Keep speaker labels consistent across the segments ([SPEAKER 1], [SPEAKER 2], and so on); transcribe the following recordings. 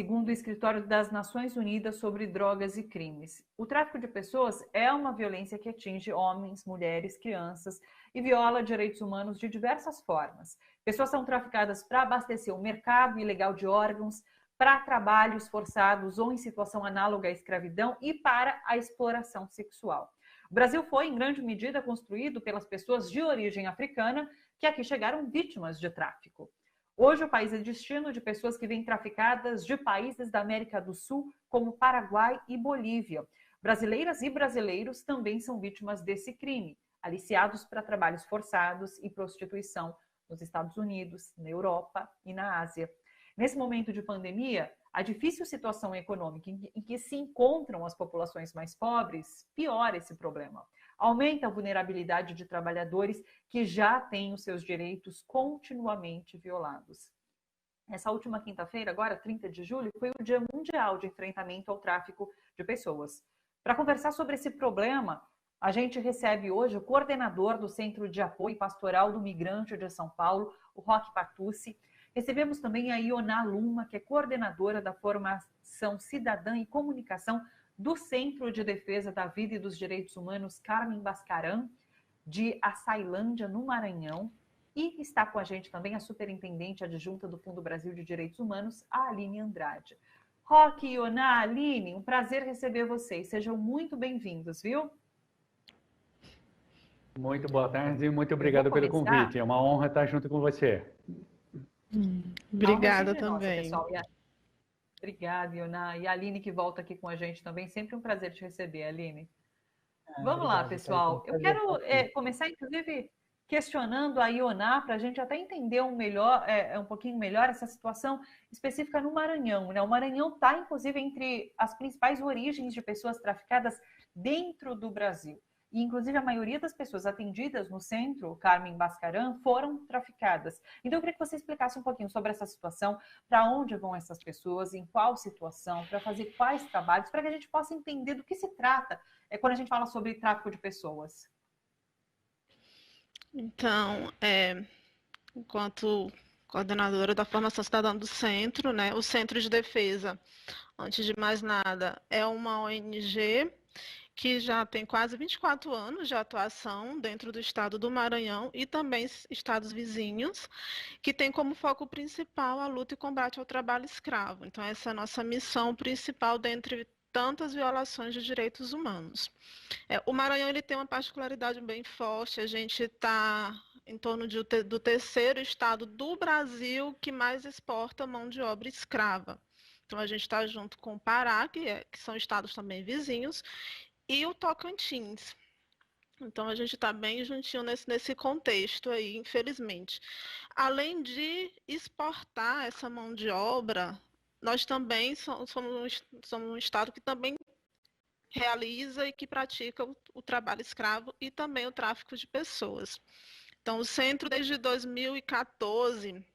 [SPEAKER 1] segundo o Escritório das Nações Unidas sobre Drogas e Crimes. O tráfico de pessoas é uma violência que atinge homens, mulheres, crianças e viola direitos humanos de diversas formas. Pessoas são traficadas para abastecer o mercado ilegal de órgãos, para trabalhos forçados ou em situação análoga à escravidão e para a exploração sexual. O Brasil foi, em grande medida, construído pelas pessoas de origem africana que aqui chegaram vítimas de tráfico. Hoje, o país é destino de pessoas que vêm traficadas de países da América do Sul, como Paraguai e Bolívia. Brasileiras e brasileiros também são vítimas desse crime, aliciados para trabalhos forçados e prostituição nos Estados Unidos, na Europa e na Ásia. Nesse momento de pandemia, a difícil situação econômica em que se encontram as populações mais pobres piora esse problema. Aumenta a vulnerabilidade de trabalhadores que já têm os seus direitos continuamente violados. Essa última quinta-feira, agora 30 de julho, foi o Dia Mundial de Enfrentamento ao Tráfico de Pessoas. Para conversar sobre esse problema, a gente recebe hoje o coordenador do Centro de Apoio Pastoral do Migrante de São Paulo, o Roque Patucci. Recebemos também a Ioná Luma, que é coordenadora da Formação Cidadã e Comunicação do Centro de Defesa da Vida e dos Direitos Humanos, Carmen Bascaran, de Açailândia, no Maranhão. E está com a gente também a superintendente adjunta do Fundo Brasil de Direitos Humanos, a Aline Andrade. Roque, Ioná, Aline, um prazer receber vocês. Sejam muito bem-vindos, viu?
[SPEAKER 2] Muito boa tarde e muito obrigado pelo convite. É uma honra estar junto com você.
[SPEAKER 3] Obrigada também.
[SPEAKER 1] Nossa, pessoal. Obrigada, Ioná. E a Aline, que volta aqui com a gente também. Sempre um prazer te receber, Aline. Vamos lá, pessoal. Eu quero começar, inclusive, questionando a Ioná para a gente até entender um pouquinho melhor essa situação específica no Maranhão, né? O Maranhão está, inclusive, entre as principais origens de pessoas traficadas dentro do Brasil. E, inclusive, a maioria das pessoas atendidas no centro, Carmen Bascaran, foram traficadas. Então, eu queria que você explicasse um pouquinho sobre essa situação, para onde vão essas pessoas, em qual situação, para fazer quais trabalhos, para que a gente possa entender do que se trata quando a gente fala sobre tráfico de pessoas.
[SPEAKER 3] Então, enquanto coordenadora da Formação Cidadã do Centro, né, o Centro de Defesa, antes de mais nada, é uma ONG que já tem quase 24 anos de atuação dentro do estado do Maranhão e também estados vizinhos, que tem como foco principal a luta e combate ao trabalho escravo. Então, essa é a nossa missão principal dentre tantas violações de direitos humanos. O Maranhão ele tem uma particularidade bem forte, a gente está em torno do terceiro estado do Brasil que mais exporta mão de obra escrava. Então, a gente está junto com o Pará, que são estados também vizinhos, e o Tocantins. Então, a gente está bem juntinho nesse contexto aí, infelizmente. Além de exportar essa mão de obra, nós também somos um estado que também realiza e que pratica o trabalho escravo e também o tráfico de pessoas. Então, o centro, desde 2014,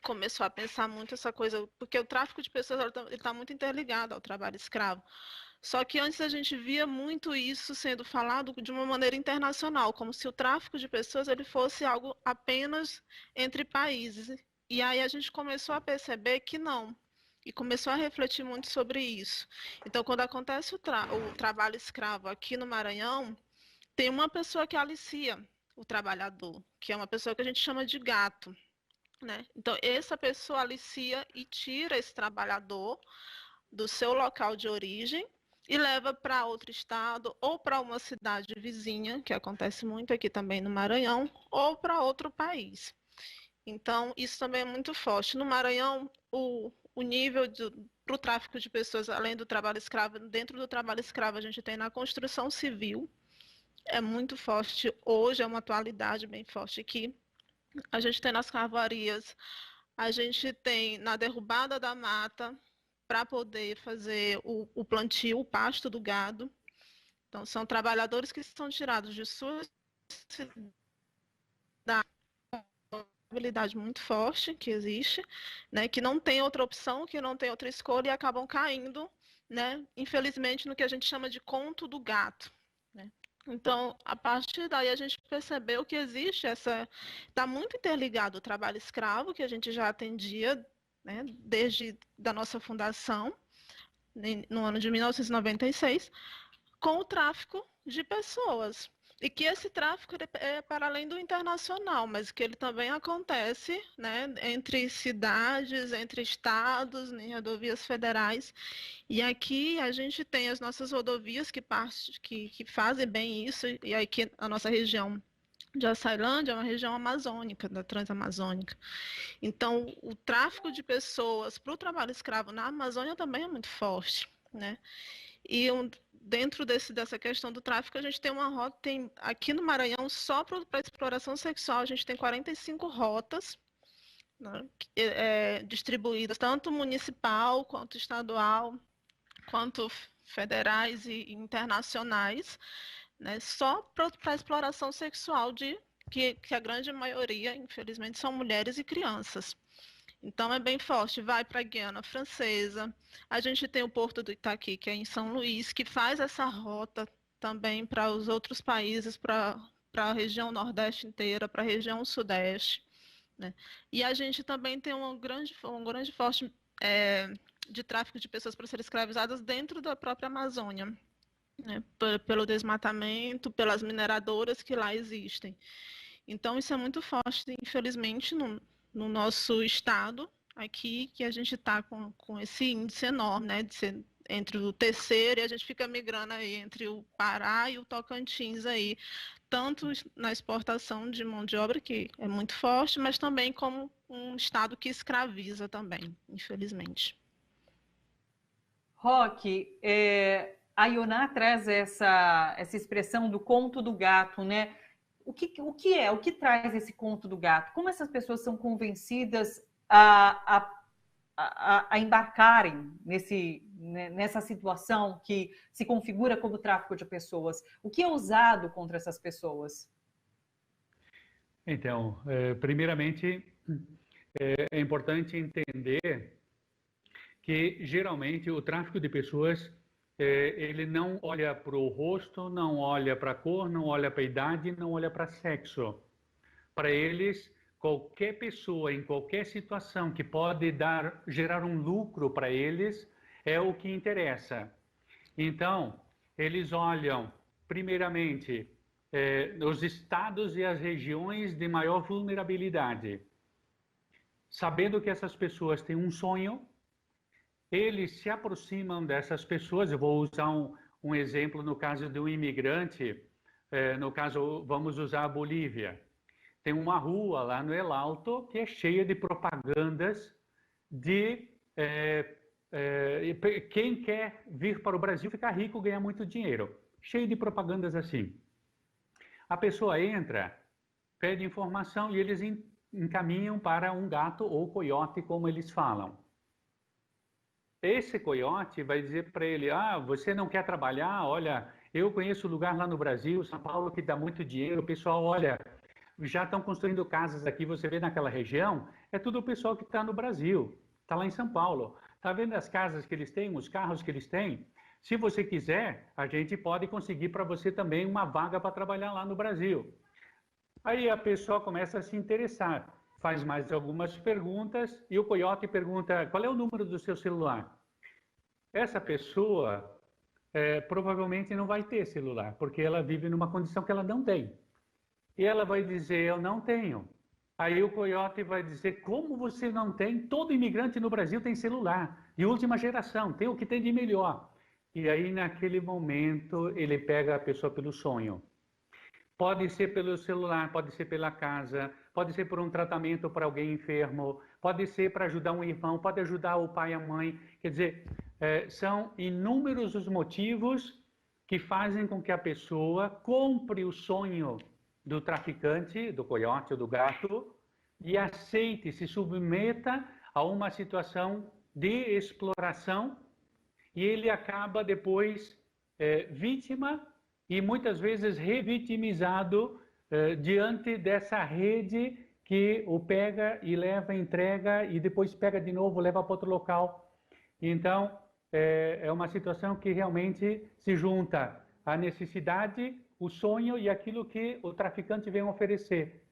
[SPEAKER 3] começou a pensar muito essa coisa, porque o tráfico de pessoas está muito interligado ao trabalho escravo. Só que antes a gente via muito isso sendo falado de uma maneira internacional, como se o tráfico de pessoas ele fosse algo apenas entre países. E aí a gente começou a perceber que não, e começou a refletir muito sobre isso. Então, quando acontece o trabalho escravo aqui no Maranhão, tem uma pessoa que alicia o trabalhador, que é uma pessoa que a gente chama de gato, né? Então, essa pessoa alicia e tira esse trabalhador do seu local de origem e leva para outro estado ou para uma cidade vizinha, que acontece muito aqui também no Maranhão, ou para outro país. Então, isso também é muito forte. No Maranhão, o nível para o tráfico de pessoas, além do trabalho escravo, dentro do trabalho escravo, a gente tem na construção civil, é muito forte hoje, é uma atualidade bem forte aqui. A gente tem nas carvoarias, a gente tem na derrubada da mata, para poder fazer o plantio, o pasto do gado. Então, são trabalhadores que são tirados de suas cidades, uma habilidade muito forte que existe, né, que não tem outra opção, que não tem outra escolha e acabam caindo, né, infelizmente, no que a gente chama de conto do gato, né? Então, a partir daí a gente percebeu que existe está muito interligado o trabalho escravo, que a gente já atendia né, desde da nossa fundação, no ano de 1996, com o tráfico de pessoas. E que esse tráfico é para além do internacional, mas que ele também acontece, né, entre cidades, entre estados, em rodovias federais. E aqui a gente tem as nossas rodovias que fazem bem isso, e aqui a nossa região de Açailândia é uma região amazônica, da Transamazônica. Então, o tráfico de pessoas para o trabalho escravo na Amazônia também é muito forte, né? E dentro dessa questão do tráfico, a gente tem uma rota, aqui no Maranhão, só para exploração sexual, a gente tem 45 rotas, né, distribuídas, tanto municipal, quanto estadual, quanto federais e internacionais, né, só para exploração sexual que a grande maioria, infelizmente, são mulheres e crianças. Então é bem forte, vai para a Guiana Francesa. A gente tem o Porto do Itaqui, que é em São Luís, que faz essa rota também para os outros países, para a região Nordeste inteira, para a região Sudeste, né? E a gente também tem um grande forte de tráfico de pessoas para serem escravizadas dentro da própria Amazônia, né? Pelo desmatamento, pelas mineradoras que lá existem. Então isso é muito forte, infelizmente, no nosso estado, aqui, que a gente está com esse índice enorme, né, de ser entre o terceiro, e a gente fica migrando aí entre o Pará e o Tocantins aí, tanto na exportação de mão de obra, que é muito forte, mas também como um estado que escraviza também, infelizmente.
[SPEAKER 1] Roque, a Ioná traz essa expressão do conto do gato, né? O que traz esse conto do gato? Como essas pessoas são convencidas a embarcarem nessa situação que se configura como tráfico de pessoas? O que é usado contra essas pessoas?
[SPEAKER 2] Então, primeiramente, é importante entender que, geralmente, o tráfico de pessoas, ele não olha para o rosto, não olha para a cor, não olha para a idade, não olha para sexo. Para eles, qualquer pessoa, em qualquer situação que pode gerar um lucro para eles, é o que interessa. Então, eles olham, primeiramente, os estados e as regiões de maior vulnerabilidade. Sabendo que essas pessoas têm um sonho, eles se aproximam dessas pessoas. Eu vou usar um exemplo no caso de um imigrante, no caso, vamos usar a Bolívia. Tem uma rua lá no El Alto que é cheia de propagandas de quem quer vir para o Brasil ficar rico, ganhar muito dinheiro. Cheio de propagandas assim. A pessoa entra, pede informação e eles encaminham para um gato ou coiote, como eles falam. Esse coiote vai dizer para ele, você não quer trabalhar? Olha, eu conheço lugar lá no Brasil, São Paulo, que dá muito dinheiro. O pessoal, olha, já estão construindo casas aqui, você vê naquela região, é tudo o pessoal que está no Brasil, está lá em São Paulo. Está vendo as casas que eles têm, os carros que eles têm? Se você quiser, a gente pode conseguir para você também uma vaga para trabalhar lá no Brasil. Aí a pessoa começa a se interessar, faz mais algumas perguntas e o coiote pergunta, qual é o número do seu celular? Essa pessoa provavelmente não vai ter celular, porque ela vive numa condição que ela não tem. E ela vai dizer, eu não tenho. Aí o coiote vai dizer, como você não tem? Todo imigrante no Brasil tem celular, de última geração, tem o que tem de melhor. E aí naquele momento ele pega a pessoa pelo sonho. Pode ser pelo celular, pode ser pela casa, pode ser por um tratamento para alguém enfermo, pode ser para ajudar um irmão, pode ajudar o pai e a mãe. Quer dizer, são inúmeros os motivos que fazem com que a pessoa compre o sonho do traficante, do coiote ou do gato, e aceite, se submeta a uma situação de exploração, e ele acaba depois vítima e muitas vezes revitimizado diante dessa rede que o pega e leva, entrega e depois pega de novo, leva para outro local. Então, é uma situação que realmente se junta a necessidade, o sonho e aquilo que o traficante vem oferecer.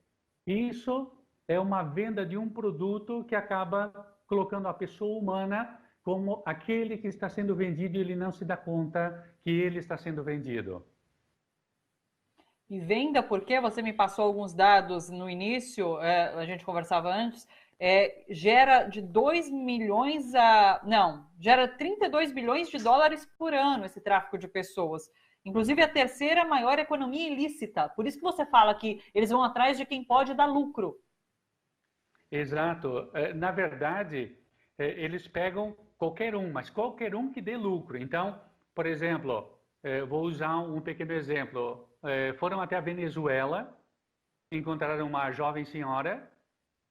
[SPEAKER 2] Isso é uma venda de um produto que acaba colocando a pessoa humana como aquele que está sendo vendido e ele não se dá conta que ele está sendo vendido.
[SPEAKER 1] E venda, porque você me passou alguns dados no início, a gente conversava antes, gera de 2 milhões a... Não, gera 32 bilhões de dólares por ano esse tráfico de pessoas. Inclusive a terceira maior economia ilícita. Por isso que você fala que eles vão atrás de quem pode dar lucro.
[SPEAKER 2] Exato. Na verdade, eles pegam qualquer um, mas qualquer um que dê lucro. Então, por exemplo, vou usar um pequeno exemplo. Foram até a Venezuela, encontraram uma jovem senhora,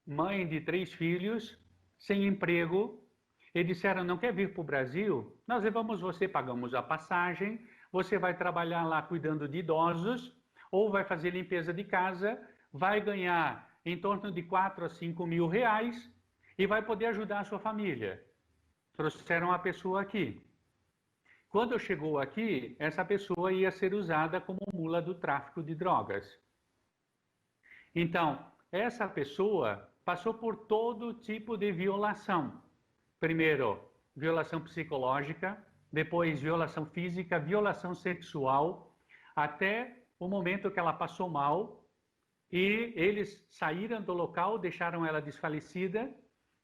[SPEAKER 2] mãe de 3 filhos, sem emprego, e disseram, não quer vir para o Brasil? Nós levamos você, pagamos a passagem, você vai trabalhar lá cuidando de idosos, ou vai fazer limpeza de casa, vai ganhar em torno de 4 a 5 mil reais e vai poder ajudar a sua família. Trouxeram a pessoa aqui. Quando chegou aqui, essa pessoa ia ser usada como mula do tráfico de drogas. Então, essa pessoa passou por todo tipo de violação. Primeiro, violação psicológica, depois violação física, violação sexual, até o momento que ela passou mal e eles saíram do local, deixaram ela desfalecida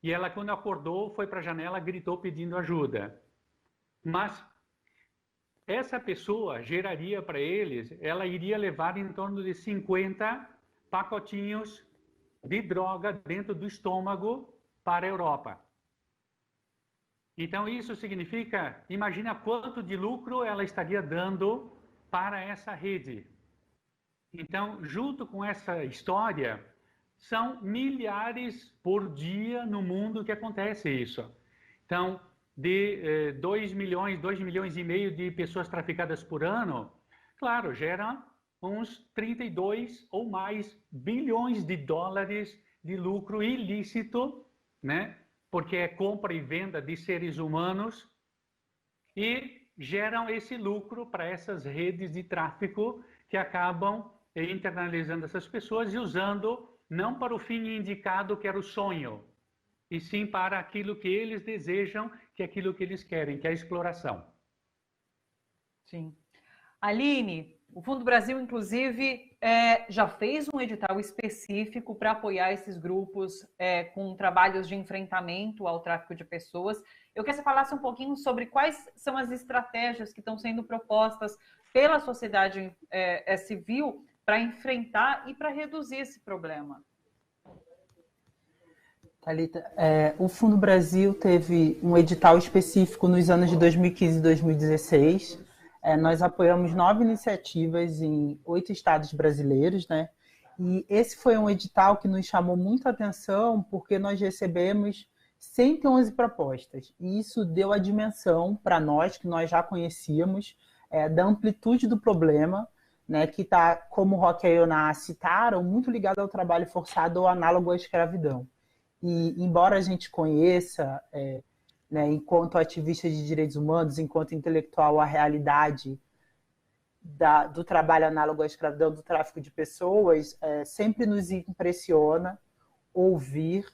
[SPEAKER 2] e ela, quando acordou, foi para a janela, gritou pedindo ajuda. Mas essa pessoa geraria para eles, ela iria levar em torno de 50 pacotinhos de droga dentro do estômago para a Europa. Então isso significa, imagina quanto de lucro ela estaria dando para essa rede. Então, junto com essa história, são milhares por dia no mundo que acontece isso. Então, de 2 milhões e meio de pessoas traficadas por ano, claro, gera uns 32 ou mais bilhões de dólares de lucro ilícito, né? Porque é compra e venda de seres humanos e geram esse lucro para essas redes de tráfico que acabam internalizando essas pessoas e usando não para o fim indicado, que era o sonho, e sim para aquilo que eles desejam, que é aquilo que eles querem, que é a exploração.
[SPEAKER 1] Sim. Aline, o Fundo Brasil, inclusive, já fez um edital específico para apoiar esses grupos com trabalhos de enfrentamento ao tráfico de pessoas. Eu queria que você falasse um pouquinho sobre quais são as estratégias que estão sendo propostas pela sociedade civil para enfrentar e para reduzir esse problema.
[SPEAKER 4] Thalita, o Fundo Brasil teve um edital específico nos anos de 2015 e 2016. Nós apoiamos 9 iniciativas em 8 estados brasileiros, né? E esse foi um edital que nos chamou muita atenção porque nós recebemos 111 propostas. E isso deu a dimensão para nós, que nós já conhecíamos, da amplitude do problema, né, que está, como o Roque e a Ioná citaram, muito ligado ao trabalho forçado ou análogo à escravidão. E, embora a gente conheça, né, enquanto ativista de direitos humanos, enquanto intelectual, a realidade do trabalho análogo à escravidão, do tráfico de pessoas, sempre nos impressiona ouvir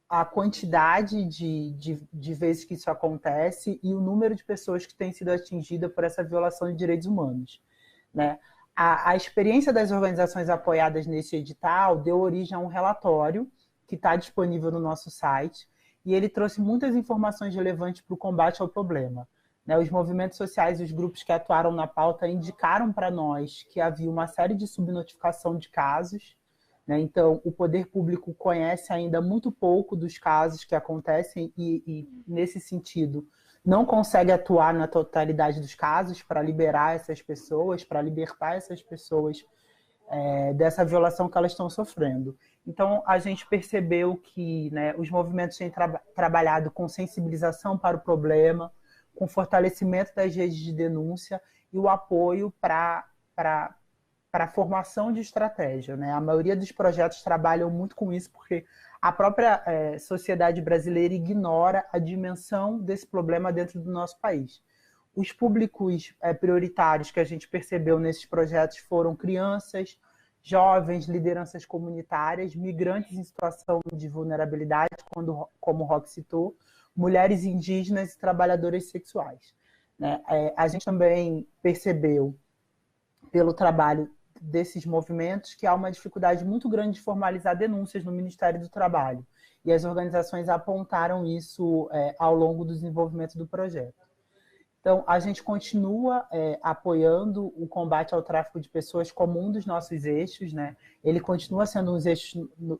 [SPEAKER 4] a quantidade de vezes que isso acontece e o número de pessoas que têm sido atingidas por essa violação de direitos humanos, né? A experiência das organizações apoiadas nesse edital deu origem a um relatório que está disponível no nosso site, e ele trouxe muitas informações relevantes para o combate ao problema, né? Os movimentos sociais e os grupos que atuaram na pauta indicaram para nós que havia uma série de subnotificação de casos, né? Então, o poder público conhece ainda muito pouco dos casos que acontecem e nesse sentido, não consegue atuar na totalidade dos casos para liberar essas pessoas, para libertar essas pessoas dessa violação que elas estão sofrendo. Então, a gente percebeu que, né, os movimentos têm trabalhado com sensibilização para o problema, com fortalecimento das redes de denúncia e o apoio para a formação de estratégia, né? A maioria dos projetos trabalham muito com isso, porque a própria sociedade brasileira ignora a dimensão desse problema dentro do nosso país. Os públicos prioritários que a gente percebeu nesses projetos foram crianças, jovens, lideranças comunitárias, migrantes em situação de vulnerabilidade, como o Roque citou, mulheres indígenas e trabalhadoras sexuais. Né? A gente também percebeu, pelo trabalho desses movimentos, que há uma dificuldade muito grande de formalizar denúncias no Ministério do Trabalho. E as organizações apontaram isso ao longo do desenvolvimento do projeto. Então, a gente continua apoiando o combate ao tráfico de pessoas como um dos nossos eixos, né? Ele continua sendo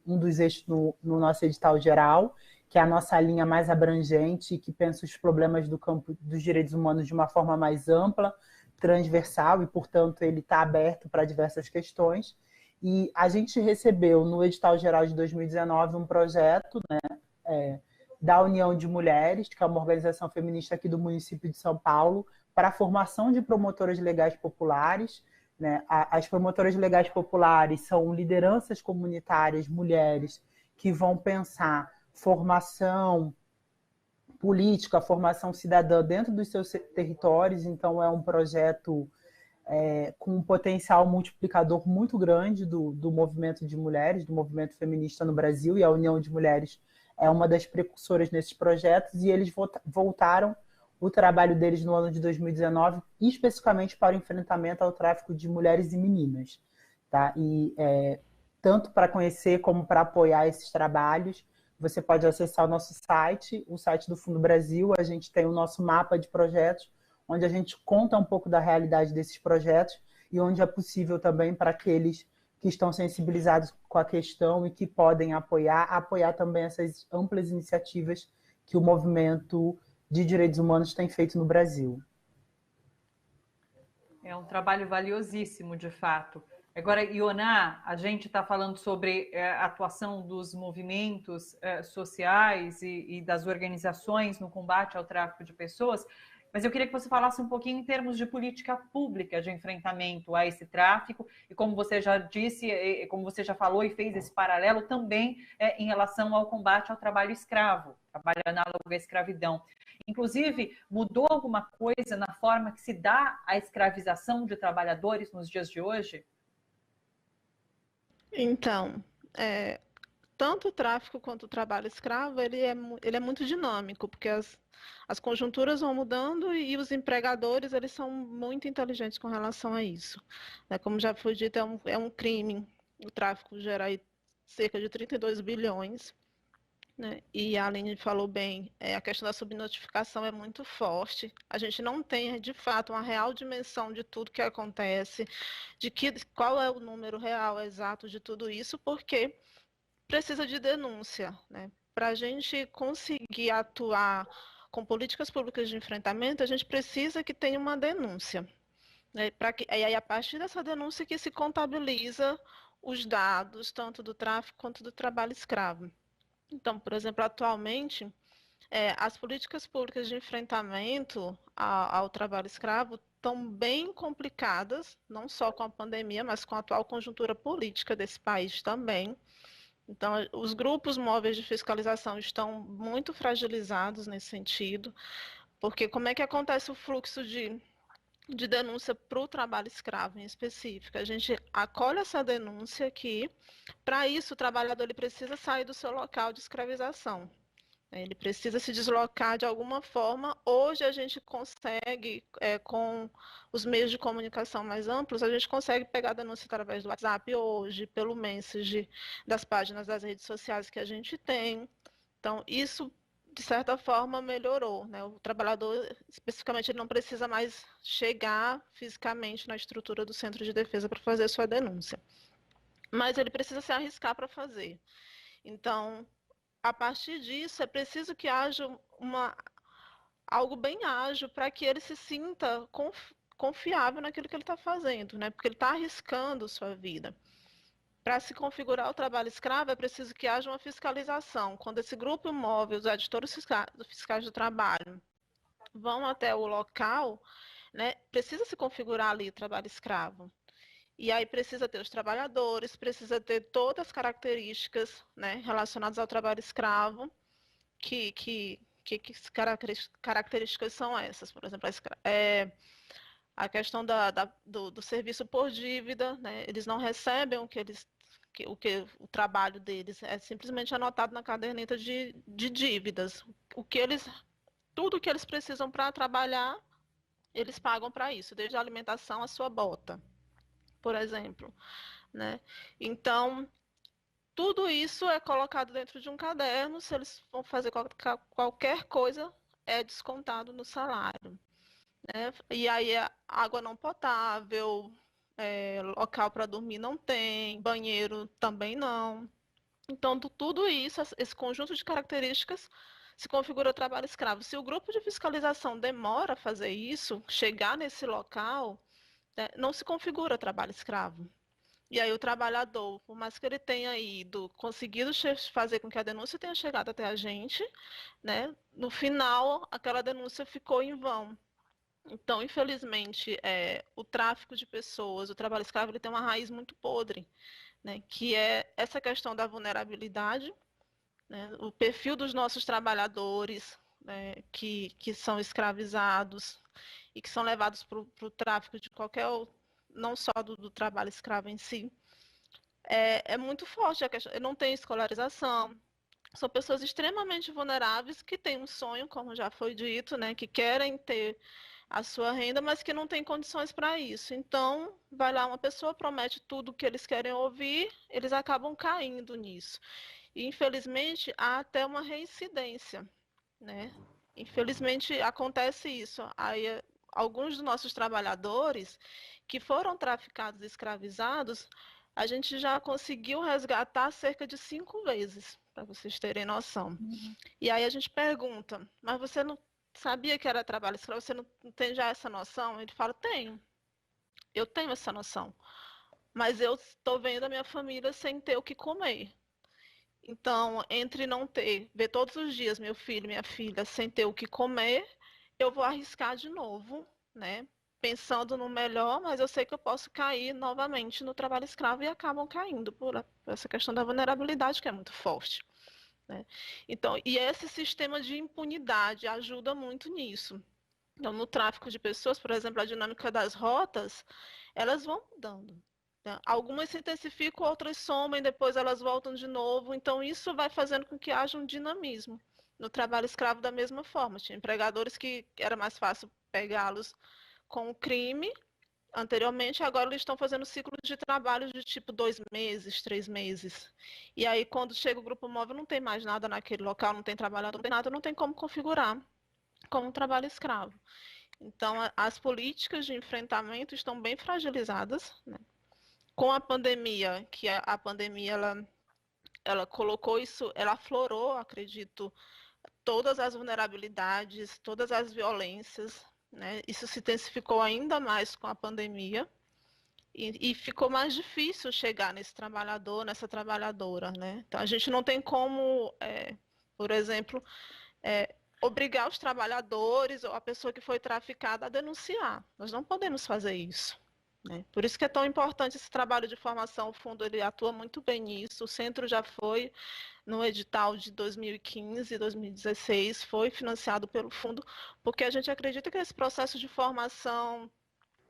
[SPEAKER 4] um dos eixos no nosso edital geral, que é a nossa linha mais abrangente, que pensa os problemas do campo dos direitos humanos de uma forma mais ampla, transversal, e, portanto, ele está aberto para diversas questões. E a gente recebeu, no edital geral de 2019, um projeto, né, da União de Mulheres, que é uma organização feminista aqui do município de São Paulo, para a formação de promotoras legais populares. Né? As promotoras legais populares são lideranças comunitárias, mulheres, que vão pensar formação política, formação cidadã dentro dos seus territórios. Então, é um projeto com um potencial multiplicador muito grande do movimento de mulheres, do movimento feminista no Brasil, e a União de Mulheres é uma das precursoras nesses projetos, e eles voltaram o trabalho deles no ano de 2019, especificamente para o enfrentamento ao tráfico de mulheres e meninas. Tá? E tanto para conhecer como para apoiar esses trabalhos, você pode acessar o nosso site, o site do Fundo Brasil. A gente tem o nosso mapa de projetos, onde a gente conta um pouco da realidade desses projetos e onde é possível também para aqueles que estão sensibilizados com a questão e que podem apoiar também essas amplas iniciativas que o movimento de direitos humanos tem feito no Brasil.
[SPEAKER 1] É um trabalho valiosíssimo, de fato. Agora, Ioná, a gente está falando sobre a atuação dos movimentos sociais e das organizações no combate ao tráfico de pessoas, mas eu queria que você falasse um pouquinho em termos de política pública de enfrentamento a esse tráfico, e como você já disse, como você já falou e fez esse paralelo também em relação ao combate ao trabalho escravo, trabalho análogo à escravidão. Inclusive, mudou alguma coisa na forma que se dá a escravização de trabalhadores nos dias de hoje?
[SPEAKER 3] Então, tanto o tráfico quanto o trabalho escravo, ele é muito dinâmico, porque as conjunturas vão mudando e os empregadores, eles são muito inteligentes com relação a isso. Como já foi dito, é um crime. O tráfico gera aí cerca de 32 bilhões. Né? E a Aline falou bem, a questão da subnotificação é muito forte. A gente não tem, de fato, uma real dimensão de tudo que acontece, qual é o número real, exato de tudo isso, porque precisa de denúncia. Né? Para a gente conseguir atuar com políticas públicas de enfrentamento, a gente precisa que tenha uma denúncia. Né? E aí, a partir dessa denúncia que se contabiliza os dados, tanto do tráfico quanto do trabalho escravo. Então, por exemplo, atualmente, as políticas públicas de enfrentamento ao trabalho escravo estão bem complicadas, não só com a pandemia, mas com a atual conjuntura política desse país também. Então, os grupos móveis de fiscalização estão muito fragilizados nesse sentido, porque como é que acontece o fluxo de denúncia para o trabalho escravo em específico? A gente acolhe essa denúncia aqui, para isso o trabalhador ele precisa sair do seu local de escravização. Ele precisa se deslocar de alguma forma. Hoje a gente consegue, com os meios de comunicação mais amplos, a gente consegue pegar a denúncia através do WhatsApp hoje, pelo Message, das páginas das redes sociais que a gente tem. Então, isso, de certa forma, melhorou. Né? O trabalhador, especificamente, ele não precisa mais chegar fisicamente na estrutura do centro de defesa para fazer sua denúncia. Mas ele precisa se arriscar para fazer. Então, a partir disso, é preciso que haja algo bem ágil para que ele se sinta confiável naquilo que ele está fazendo, né? Porque ele está arriscando sua vida. Para se configurar o trabalho escravo, é preciso que haja uma fiscalização. Quando esse grupo móvel, os auditores fiscais do trabalho, vão até o local, né, precisa se configurar ali o trabalho escravo. E aí precisa ter os trabalhadores, precisa ter todas as características, né, relacionadas ao trabalho escravo. Que características são essas? Por exemplo, A questão do serviço por dívida, né? Eles não recebem o trabalho deles, é simplesmente anotado na caderneta de dívidas. Tudo que eles precisam para trabalhar, eles pagam para isso, desde a alimentação à sua bota, por exemplo, né? Então, tudo isso é colocado dentro de um caderno. Se eles vão fazer qualquer coisa, é descontado no salário, né? E aí, água não potável, local para dormir não tem, banheiro também não. Então, tudo isso, esse conjunto de características, se configura o trabalho escravo. Se o grupo de fiscalização demora a fazer isso, chegar nesse local, né, não se configura trabalho escravo. E aí o trabalhador, por mais que ele tenha ido, conseguido fazer com que a denúncia tenha chegado até a gente, né, no final, aquela denúncia ficou em vão. Então, infelizmente, o tráfico de pessoas, o trabalho escravo, ele tem uma raiz muito podre, né, que é essa questão da vulnerabilidade, né, o perfil dos nossos trabalhadores, né, que são escravizados e que são levados para o tráfico de qualquer, não só do trabalho escravo em si, é muito forte a questão. Não tem escolarização, são pessoas extremamente vulneráveis que têm um sonho, como já foi dito, né, que querem ter a sua renda, mas que não têm condições para isso. Então, vai lá uma pessoa, promete tudo o que eles querem ouvir, eles acabam caindo nisso. E, infelizmente, há até uma reincidência, né? Infelizmente, acontece isso. Aí, alguns dos nossos trabalhadores que foram traficados e escravizados, a gente já conseguiu resgatar cerca de 5 vezes, para vocês terem noção. E aí a gente pergunta, mas você não sabia que era trabalho escravo? Você não tem já essa noção? Ele fala, eu tenho essa noção. Mas eu estou vendo a minha família sem ter o que comer. Então, entre não ver todos os dias meu filho e minha filha sem ter o que comer, eu vou arriscar de novo, né? Pensando no melhor, mas eu sei que eu posso cair novamente no trabalho escravo e acabam caindo por essa questão da vulnerabilidade que é muito forte, né? Então, e esse sistema de impunidade ajuda muito nisso. Então, no tráfico de pessoas, por exemplo, a dinâmica das rotas, elas vão mudando. Algumas se intensificam, outras somem, depois elas voltam de novo. Então, isso vai fazendo com que haja um dinamismo. No trabalho escravo, da mesma forma. Tinha empregadores que era mais fácil pegá-los com o crime anteriormente, agora eles estão fazendo ciclos de trabalho de tipo 2 meses, 3 meses. E aí, quando chega o grupo móvel, não tem mais nada naquele local, não tem trabalhador, não tem nada, não tem como configurar como um trabalho escravo. Então, as políticas de enfrentamento estão bem fragilizadas, né? Com a pandemia, que a pandemia ela colocou isso, ela aflorou, acredito, todas as vulnerabilidades, todas as violências, né? Isso se intensificou ainda mais com a pandemia e ficou mais difícil chegar nesse trabalhador, nessa trabalhadora, né? Então, a gente não tem como, por exemplo, obrigar os trabalhadores ou a pessoa que foi traficada a denunciar. Nós não podemos fazer isso, né? Por isso que é tão importante esse trabalho de formação. O fundo ele atua muito bem nisso. O centro já foi no edital de 2015 e 2016, foi financiado pelo fundo, porque a gente acredita que esse processo de formação,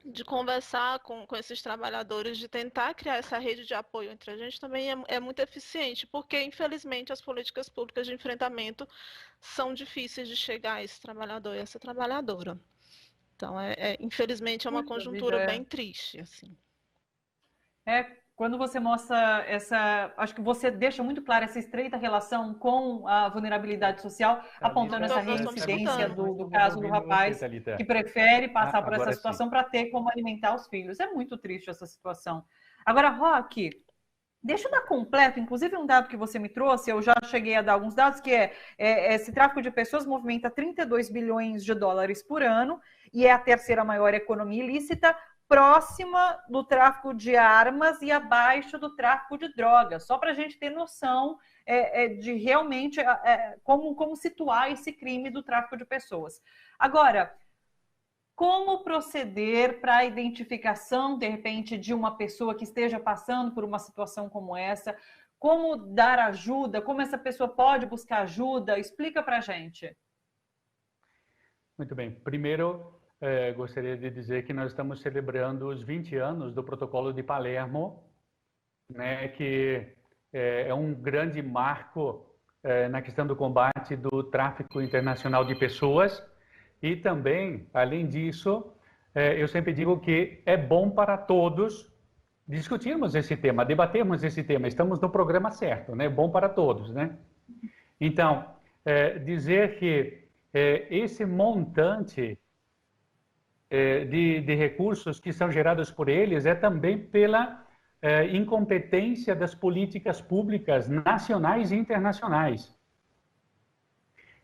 [SPEAKER 3] de conversar com esses trabalhadores, de tentar criar essa rede de apoio entre a gente também é muito eficiente, porque, infelizmente, as políticas públicas de enfrentamento são difíceis de chegar a esse trabalhador e essa trabalhadora. Então, infelizmente, é uma conjuntura bem triste, assim.
[SPEAKER 1] Quando você mostra acho que você deixa muito clara essa estreita relação com a vulnerabilidade social, apontando essa reincidência do caso do rapaz que prefere passar por essa situação para ter como alimentar os filhos. É muito triste essa situação. Agora, Roque, deixa eu dar completo, inclusive um dado que você me trouxe, eu já cheguei a dar alguns dados, que esse tráfico de pessoas movimenta 32 bilhões de dólares por ano e é a terceira maior economia ilícita, próxima do tráfico de armas e abaixo do tráfico de drogas, só para a gente ter noção de realmente como situar esse crime do tráfico de pessoas. Agora, como proceder para a identificação, de repente, de uma pessoa que esteja passando por uma situação como essa? Como dar ajuda? Como essa pessoa pode buscar ajuda? Explica para a gente.
[SPEAKER 2] Muito bem. Primeiro, gostaria de dizer que nós estamos celebrando os 20 anos do Protocolo de Palermo, né, que é um grande marco na questão do combate do tráfico internacional de pessoas. E também, além disso, eu sempre digo que é bom para todos discutirmos esse tema, debatermos esse tema. Estamos no programa certo, né? Bom para todos, né? Então, dizer que esse montante de recursos que são gerados por eles é também pela incompetência das políticas públicas nacionais e internacionais.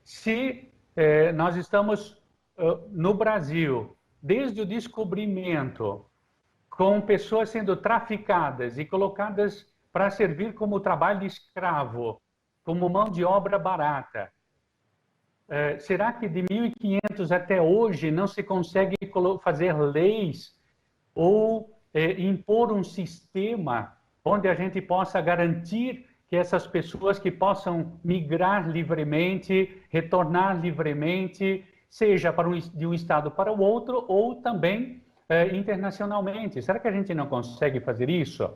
[SPEAKER 2] Se nós estamos no Brasil, desde o descobrimento, com pessoas sendo traficadas e colocadas para servir como trabalho escravo, como mão de obra barata, será que de 1500 até hoje não se consegue fazer leis ou impor um sistema onde a gente possa garantir que essas pessoas que possam migrar livremente, retornar livremente, seja de um estado para o outro ou também internacionalmente? Será que a gente não consegue fazer isso?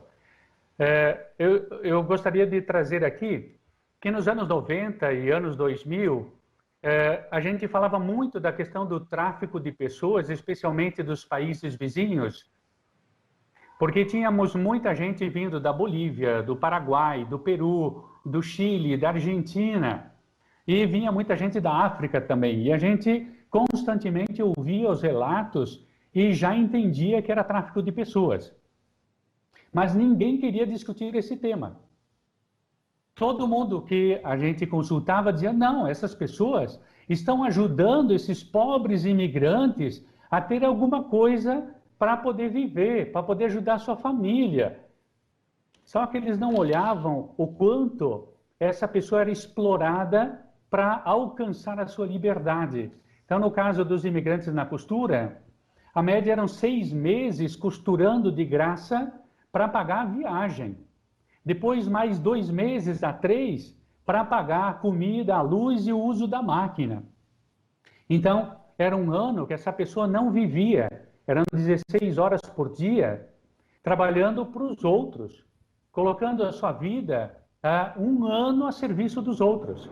[SPEAKER 2] Eu gostaria de trazer aqui que nos anos 90 e anos 2000, a gente falava muito da questão do tráfico de pessoas, especialmente dos países vizinhos, porque tínhamos muita gente vindo da Bolívia, do Paraguai, do Peru, do Chile, da Argentina, e vinha muita gente da África também. E a gente constantemente ouvia os relatos e já entendia que era tráfico de pessoas. Mas ninguém queria discutir esse tema. Todo mundo que a gente consultava dizia, não, essas pessoas estão ajudando esses pobres imigrantes a ter alguma coisa para poder viver, para poder ajudar a sua família. Só que eles não olhavam o quanto essa pessoa era explorada para alcançar a sua liberdade. Então, no caso dos imigrantes na costura, a média eram 6 meses costurando de graça para pagar a viagem. Depois, mais 2 meses a 3 para pagar a comida, a luz e o uso da máquina. Então, era um ano que essa pessoa não vivia. Eram 16 horas por dia, trabalhando para os outros, colocando a sua vida um ano a serviço dos outros.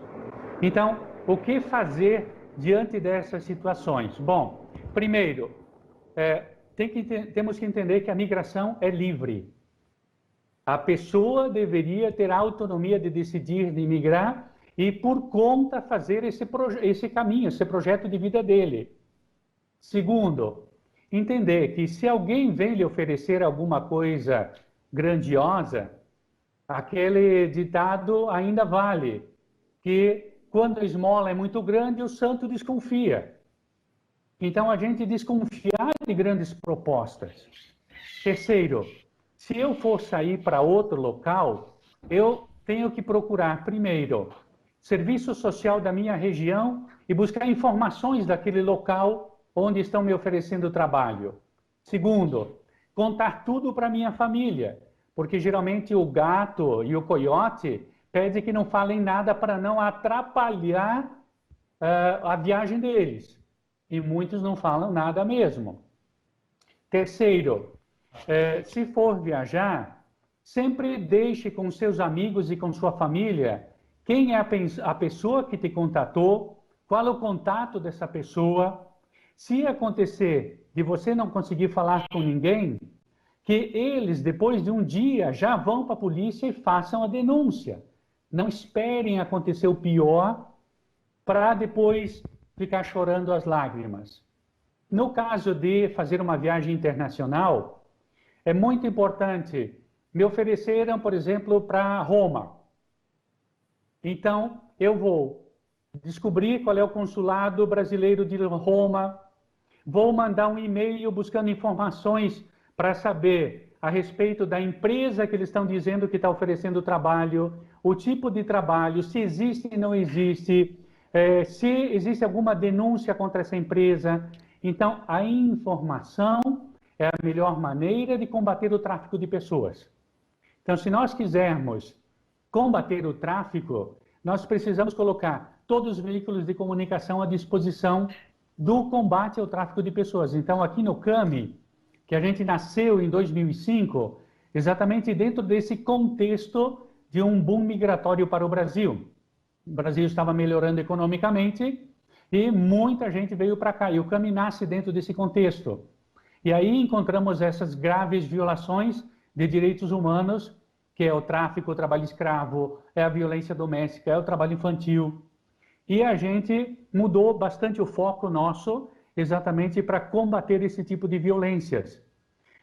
[SPEAKER 2] Então, o que fazer diante dessas situações? Bom, primeiro, temos que entender que a migração é livre. A pessoa deveria ter a autonomia de decidir de migrar e, por conta, fazer esse caminho, esse projeto de vida dele. Segundo, entender que se alguém vem lhe oferecer alguma coisa grandiosa, aquele ditado ainda vale, que quando a esmola é muito grande, o santo desconfia. Então, a gente desconfiar de grandes propostas. Terceiro, se eu for sair para outro local, eu tenho que procurar, primeiro, serviço social da minha região e buscar informações daquele local onde estão me oferecendo trabalho. Segundo, contar tudo para minha família, porque geralmente o gato e o coiote pedem que não falem nada para não atrapalhar a viagem deles. E muitos não falam nada mesmo. Terceiro, se for viajar, sempre deixe com seus amigos e com sua família quem é a pessoa que te contatou, qual é o contato dessa pessoa. Se acontecer de você não conseguir falar com ninguém, que eles, depois de um dia, já vão para a polícia e façam a denúncia. Não esperem acontecer o pior para depois ficar chorando as lágrimas. No caso de fazer uma viagem internacional, é muito importante. Me ofereceram, por exemplo, para Roma. Então, eu vou descobrir qual é o consulado brasileiro de Roma, vou mandar um e-mail buscando informações para saber a respeito da empresa que eles estão dizendo que está oferecendo trabalho, o tipo de trabalho, se existe ou não existe, se existe alguma denúncia contra essa empresa. Então, a informação é a melhor maneira de combater o tráfico de pessoas. Então, se nós quisermos combater o tráfico, nós precisamos colocar todos os veículos de comunicação à disposição do combate ao tráfico de pessoas. Então, aqui no CAMI, que a gente nasceu em 2005, exatamente dentro desse contexto de um boom migratório para o Brasil. O Brasil estava melhorando economicamente e muita gente veio para cá. E o CAMI nasce dentro desse contexto. E aí encontramos essas graves violações de direitos humanos, que é o tráfico, o trabalho escravo, é a violência doméstica, é o trabalho infantil. E a gente mudou bastante o foco nosso exatamente para combater esse tipo de violências.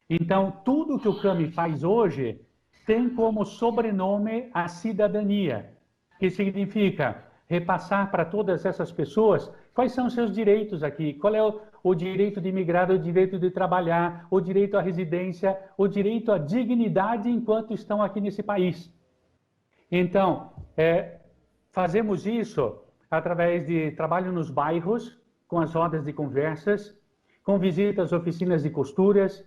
[SPEAKER 2] Então, tudo que o CAMI faz hoje tem como sobrenome a cidadania, que significa repassar para todas essas pessoas quais são os seus direitos aqui, qual é o direito de migrar, o direito de trabalhar, o direito à residência, o direito à dignidade enquanto estão aqui nesse país. Então, fazemos isso através de trabalho nos bairros, com as rodas de conversas, com visitas às oficinas de costuras.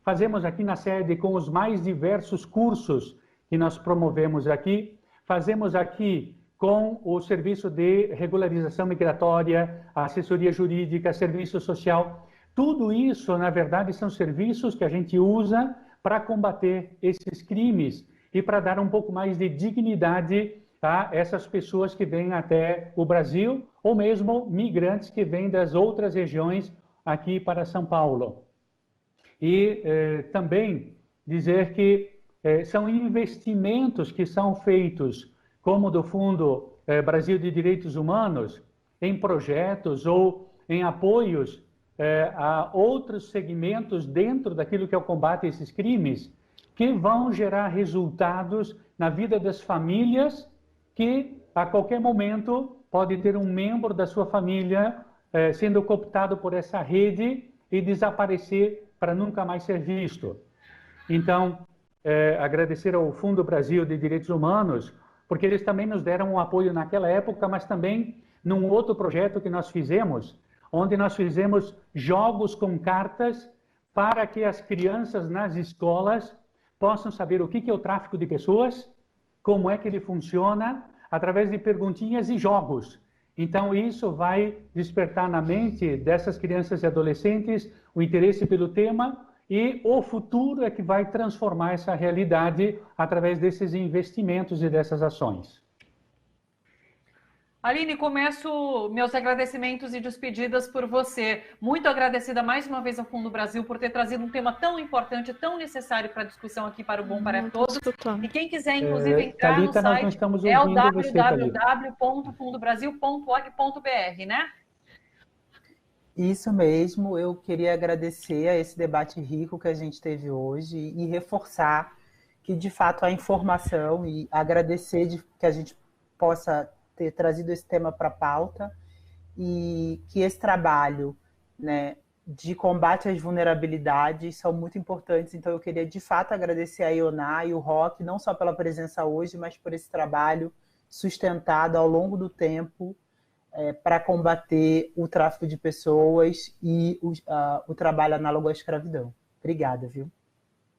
[SPEAKER 2] Fazemos aqui na sede com os mais diversos cursos que nós promovemos aqui. Fazemos aqui com o serviço de regularização migratória, a assessoria jurídica, serviço social. Tudo isso, na verdade, são serviços que a gente usa para combater esses crimes e para dar um pouco mais de dignidade a essas pessoas que vêm até o Brasil, ou mesmo migrantes que vêm das outras regiões aqui para São Paulo. E também dizer que são investimentos que são feitos, como do Fundo Brasil de Direitos Humanos, em projetos ou em apoios a outros segmentos dentro daquilo que é o combate a esses crimes, que vão gerar resultados na vida das famílias, que a qualquer momento pode ter um membro da sua família sendo cooptado por essa rede e desaparecer para nunca mais ser visto. Então, agradecer ao Fundo Brasil de Direitos Humanos, porque eles também nos deram um apoio naquela época, mas também num outro projeto que nós fizemos, onde nós fizemos jogos com cartas para que as crianças nas escolas possam saber o que é o tráfico de pessoas, como é que ele funciona, através de perguntinhas e jogos. Então, isso vai despertar na mente dessas crianças e adolescentes o interesse pelo tema, e o futuro é que vai transformar essa realidade através desses investimentos e dessas ações.
[SPEAKER 1] Aline, começo meus agradecimentos e despedidas por você. Muito agradecida mais uma vez ao Fundo Brasil por ter trazido um tema tão importante, tão necessário para a discussão aqui para o Bom para Todos. E quem quiser, inclusive, entrar
[SPEAKER 2] Thalita,
[SPEAKER 1] no site é o www.fundobrasil.org.br, né?
[SPEAKER 4] Isso mesmo, eu queria agradecer a esse debate rico que a gente teve hoje e reforçar que, de fato, a informação e agradecer que a gente possa ter trazido esse tema para a pauta e que esse trabalho, né, de combate às vulnerabilidades são muito importantes. Então, eu queria, de fato, agradecer a Ioná e o Roque, não só pela presença hoje, mas por esse trabalho sustentado ao longo do tempo para combater o tráfico de pessoas e o trabalho análogo à escravidão. Obrigada, viu?